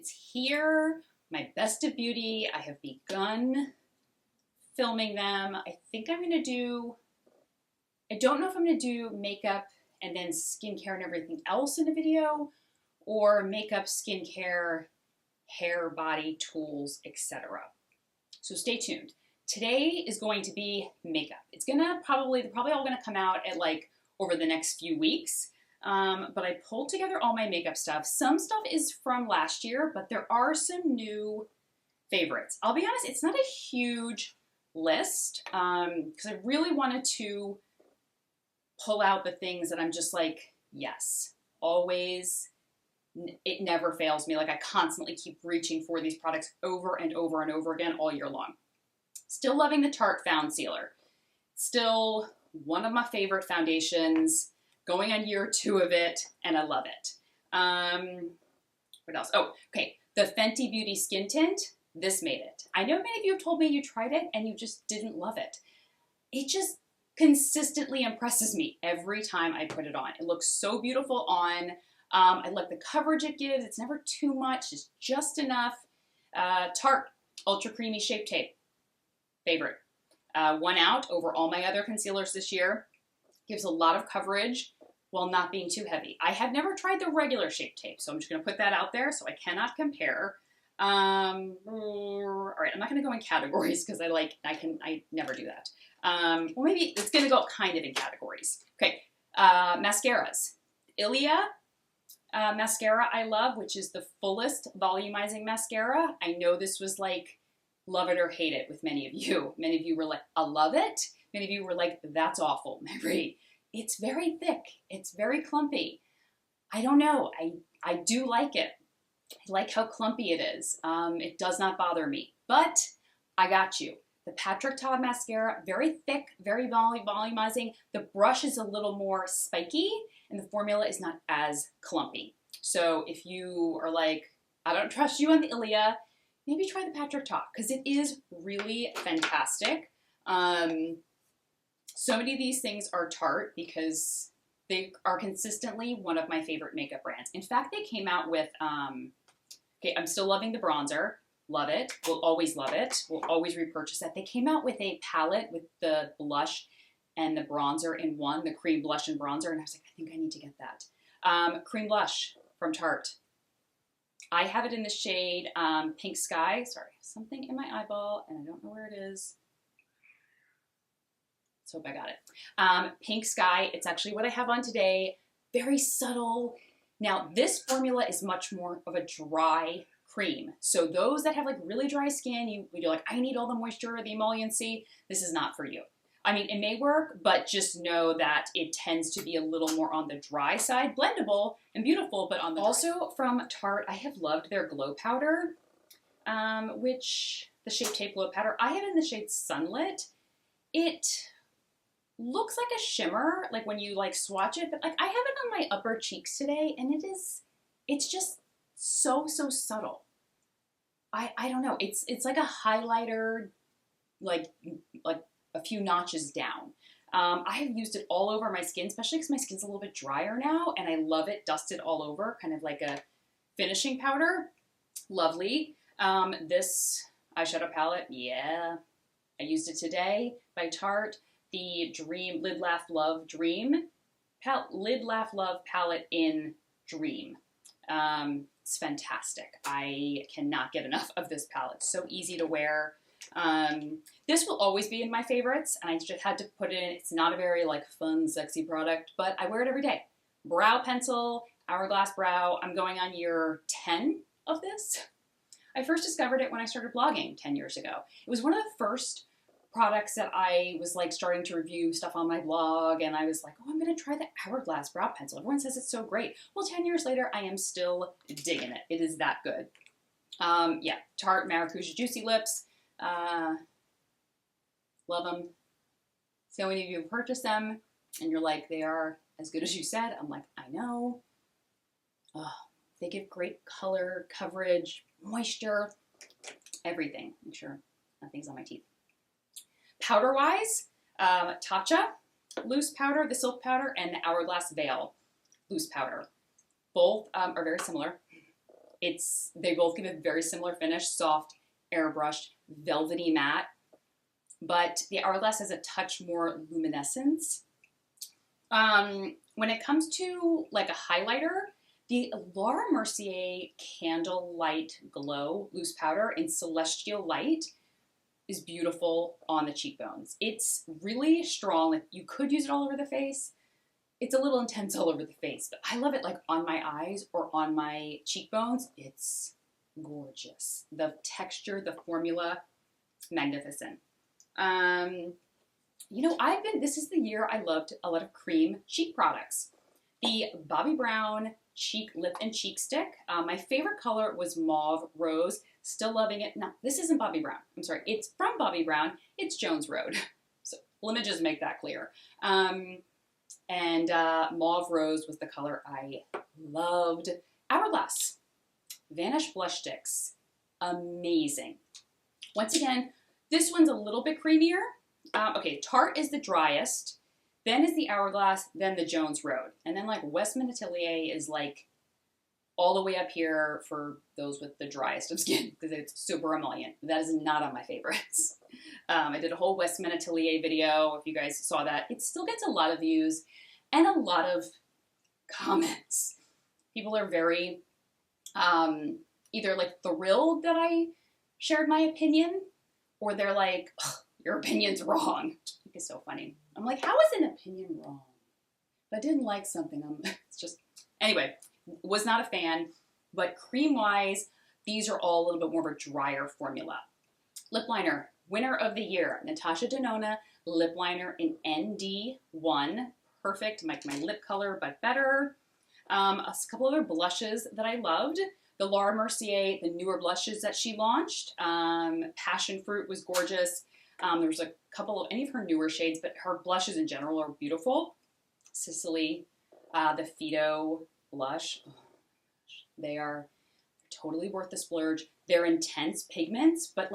It's here, my Best of Beauty. I have begun filming them. I think I'm gonna do, I don't know if I'm gonna do makeup and then skincare and everything else in a video, or makeup, skincare, hair, body, tools, etc. So stay tuned. Today is going to be makeup. It's gonna they're probably all gonna come out at like over the next few weeks. But I pulled together all my makeup stuff. Some stuff is from last year, but there are some new favorites. I'll be honest, it's not a huge list because I really wanted to pull out the things that I'm just like, yes, always, it never fails me. Like I constantly keep reaching for these products over and over and over again all year long. Still loving the Tarte Found Sealer. Still one of my favorite foundations. Going on year 2 of it, and I love it. What else? Oh, okay. The Fenty Beauty Skin Tint. This made it. I know many of you have told me you tried it and you just didn't love it. It just consistently impresses me every time I put it on. It looks so beautiful on. I like the coverage it gives. It's never too much. It's just enough. Tarte Ultra Creamy Shape Tape. Favorite. Won out over all my other concealers this year. Gives a lot of coverage while not being too heavy. I have never tried the regular Shape Tape, so I'm just going to put that out there so I cannot compare. All right, I'm not going to go in categories because I never do that. Well, maybe it's going to go kind of in categories. Okay, mascaras. Ilia mascara I love, which is the fullest volumizing mascara. I know this was like love it or hate it with many of you. Many of you were like, I love it. Many of you were like, that's awful, Mary. It's very thick. It's very clumpy. I don't know. I do like it. I like how clumpy it is. It does not bother me. But I got you. The Patrick Ta mascara, very thick, very volumizing. The brush is a little more spiky, and the formula is not as clumpy. So if you are like, I don't trust you on the Ilia, maybe try the Patrick Ta, because it is really fantastic. So many of these things are Tarte because they are consistently one of my favorite makeup brands. In fact, they came out with, okay, I'm still loving the bronzer. Love it. We'll always love it. We'll always repurchase that. They came out with a palette with the blush and the bronzer in one, the cream blush and bronzer, and I was like, I think I need to get that. Cream blush from Tarte. I have it in the shade Pink Sky. Sorry, something in my eyeball, and I don't know where it is. Let's hope I got it. Pink Sky, it's actually what I have on today. Very subtle. Now, this formula is much more of a dry cream. So those that have like really dry skin, you're like, I need all the moisture or the emolliency, this is not for you. I mean, it may work, but just know that it tends to be a little more on the dry side. Blendable and beautiful, but on the Also from Tarte, I have loved their glow powder, which the Shape Tape Glow Powder. I have it in the shade Sunlit. It looks like a shimmer, like when you like swatch it, but like I have it on my upper cheeks today, and it's just so subtle. I don't know. It's like a highlighter, like a few notches down. I have used it all over my skin, especially because my skin's a little bit drier now, and I love it dusted all over, kind of like a finishing powder. Lovely. This eyeshadow palette, yeah, I used it today by Tarte. The Dream Lid Laugh Love Dream Lid Laugh Love palette in Dream. It's fantastic. I cannot get enough of this palette. So easy to wear. This will always be in my favorites, and I just had to put it in. It's not a very like fun, sexy product, but I wear it every day. Brow pencil, Hourglass Brow. I'm going on year 10 of this. I first discovered it when I started blogging 10 years ago. It was one of the first products that I was like starting to review stuff on my blog, and I was like, oh, I'm gonna try the Hourglass Brow Pencil. Everyone says it's so great. Well, 10 years later, I am still digging it. It is that good. Yeah, Tarte Maracuja Juicy Lips. Love them. So many of you have purchased them, and you're like, they are as good as you said. I'm like, I know. Oh, they give great color, coverage, moisture, everything. Make sure nothing's on my teeth. Powder-wise, Tatcha loose powder, the silk powder, and the Hourglass Veil loose powder. Both are very similar. They both give a very similar finish, soft, airbrushed, velvety matte, but the Hourglass has a touch more luminescence. When it comes to like a highlighter, the Laura Mercier Candlelight Glow Loose Powder in Celestial Light is beautiful on the cheekbones. It's really strong. Like, you could use it all over the face. It's a little intense all over the face, but I love it like on my eyes or on my cheekbones. It's gorgeous. The texture, the formula, magnificent. You know, this is the year I loved a lot of cream cheek products. The Bobbi Brown Cheek Lip and Cheek Stick. My favorite color was Mauve Rose. Still loving it. No, this isn't Bobbi Brown. I'm sorry. It's from Bobbi Brown. It's Jones Road. So let me just make that clear. Mauve Rose was the color I loved. Hourglass. Vanish Blush Sticks. Amazing. Once again, this one's a little bit creamier. Okay, Tarte is the driest. Then is the Hourglass, then the Jones Road. And then like Westman Atelier is like all the way up here for those with the driest of skin because it's super emollient. That is not on my favorites. I did a whole Westman Atelier video. If you guys saw that, it still gets a lot of views and a lot of comments. People are very either like thrilled that I shared my opinion, or they're like, your opinion's wrong. It's so funny. I'm like, how is an opinion wrong? If I didn't like something, it's just, anyway, was not a fan, but cream-wise, these are all a little bit more of a drier formula. Lip liner, winner of the year, Natasha Denona lip liner in ND1. Perfect, like my lip color, but better. A couple other blushes that I loved. The Laura Mercier, the newer blushes that she launched. Passion Fruit was gorgeous. There was a couple of any of her newer shades, but her blushes in general are beautiful. Sicily, the Fido blush. Oh my gosh. They are totally worth the splurge. They're intense pigments, but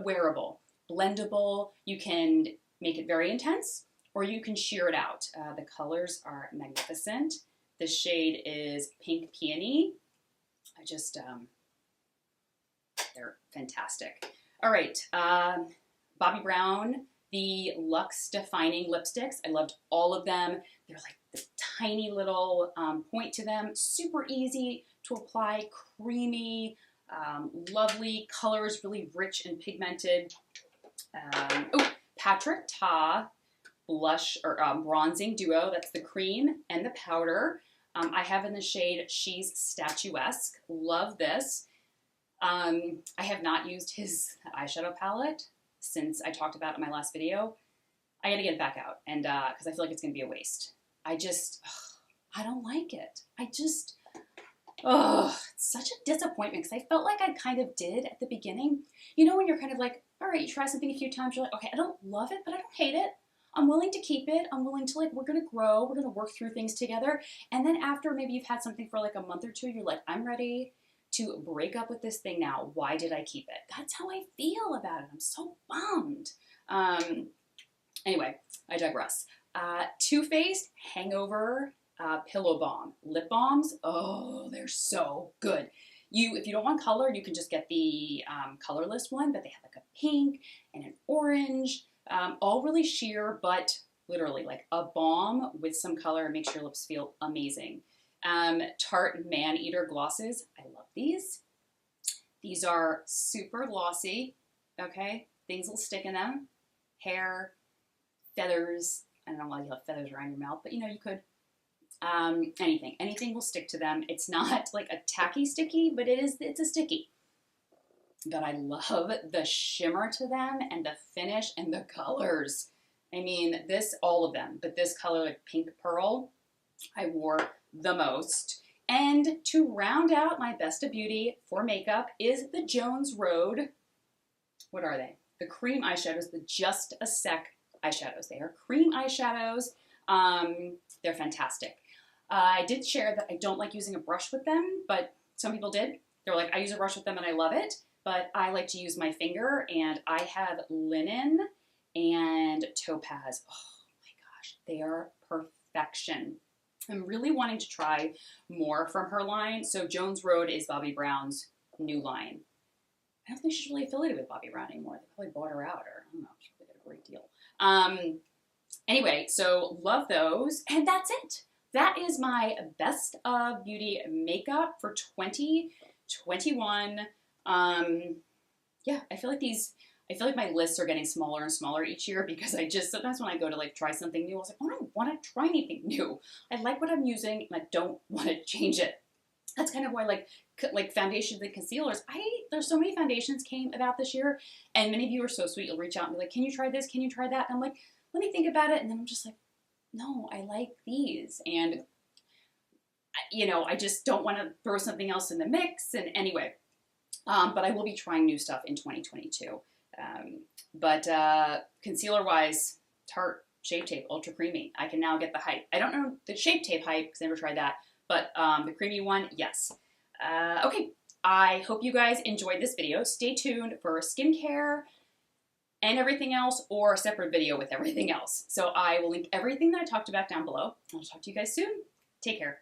wearable, blendable. You can make it very intense, or you can sheer it out. The colors are magnificent. The shade is Pink Peony. They're fantastic. All right, Bobbi Brown, the Luxe Defining Lipsticks. I loved all of them. They're like this tiny little point to them. Super easy to apply, creamy, lovely colors, really rich and pigmented. Patrick Ta blush or bronzing duo. That's the cream and the powder. I have in the shade She's Statuesque. Love this. I have not used his eyeshadow palette since I talked about it in my last video. I gotta get it back out, and because I feel like it's gonna be a waste. I don't like it. it's such a disappointment because I felt like I kind of did at the beginning. You know, when you're kind of like, all right, you try something a few times, you're like, okay, I don't love it, but I don't hate it. I'm willing to keep it. I'm willing to, like, we're gonna grow, we're gonna work through things together. And then after maybe you've had something for like a month or two, you're like, I'm ready to break up with this thing now. Why did I keep it? That's how I feel about it. I'm so bummed. Anyway, I digress. Too Faced Hangover Pillow Balm. Lip balms, oh, they're so good. If you don't want color, you can just get the colorless one, but they have like a pink and an orange, all really sheer, but literally like a balm with some color and makes your lips feel amazing. Tarte Man-Eater glosses. I love these. These are super glossy, okay? Things will stick in them. Hair, feathers. I don't know why you have feathers around your mouth, but you know, you could. Anything will stick to them. It's not like a tacky sticky, but it's a sticky. But I love the shimmer to them and the finish and the colors. I mean, all of them, but this color, like pink pearl, I wore the most. And to round out my best of beauty for makeup is the Jones Road. What are they? The cream eyeshadows, the Just a Sec eyeshadows. They are cream eyeshadows. They're fantastic. I did share that I don't like using a brush with them, but some people did. They were like, I use a brush with them and I love it, but I like to use my finger, and I have Linen and Topaz. Oh my gosh, they are perfection. I'm really wanting to try more from her line. So Jones Road is Bobbi Brown's new line. I don't think she's really affiliated with Bobbi Brown anymore. They probably bought her out, or I don't know. She probably got a great deal. Anyway, so love those. And that's it. That is my best of beauty makeup for 2021. Yeah, I feel like my lists are getting smaller and smaller each year because sometimes when I go to like try something new, I was like, oh, I don't want to try anything new. I like what I'm using and I don't want to change it. That's kind of why like foundations and concealers, there's so many foundations came about this year, and many of you are so sweet. You'll reach out and be like, can you try this? Can you try that? And I'm like, let me think about it. And then I'm just like, no, I like these. And, you know, I just don't want to throw something else in the mix. And anyway, but I will be trying new stuff in 2022. But concealer wise, Tarte Shape Tape Ultra Creamy. I can now get the hype. I don't know the Shape Tape hype because I never tried that. But the creamy one, yes. Okay, I hope you guys enjoyed this video. Stay tuned for skincare and everything else, or a separate video with everything else. So I will link everything that I talked about down below. I'll talk to you guys soon. Take care.